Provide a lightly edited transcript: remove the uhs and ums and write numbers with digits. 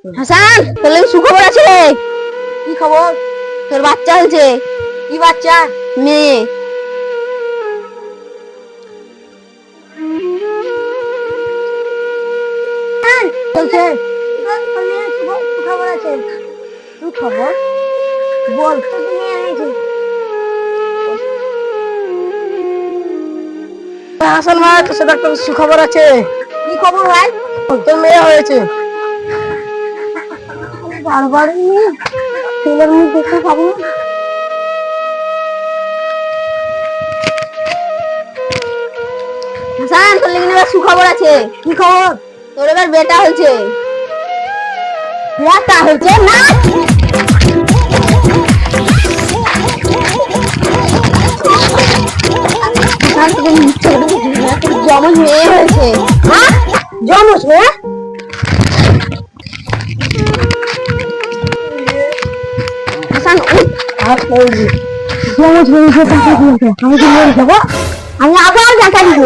হাসান, তোর লাগি সুখবর আছে। কি খবর? তোর বাচ্চা হয়েছে। কি বাচ্চা? মেয়ে। বলছে খবর আছে। কি খবর বল? মেয়ে হয়েছে। হাসান ভাই, তোর সাথে একটা সুখবর আছে। কি খবর ভাই? তোর মেয়ে হয়েছে। বারবার মেয়ে ছেলের মুখ দেখতে পাবো না। হাসান, তোর লাগি এবার সুখবর আছে। কি খবর? তোর এবার বেটা হয়েছে। বেটা হয়েছে না? যেমন মেয়ে হয়েছে। হ্যাঁ, জমস মেয়ে। হাসান, উঠ। জমস মেয়ে আমি আবার দেখা দিব।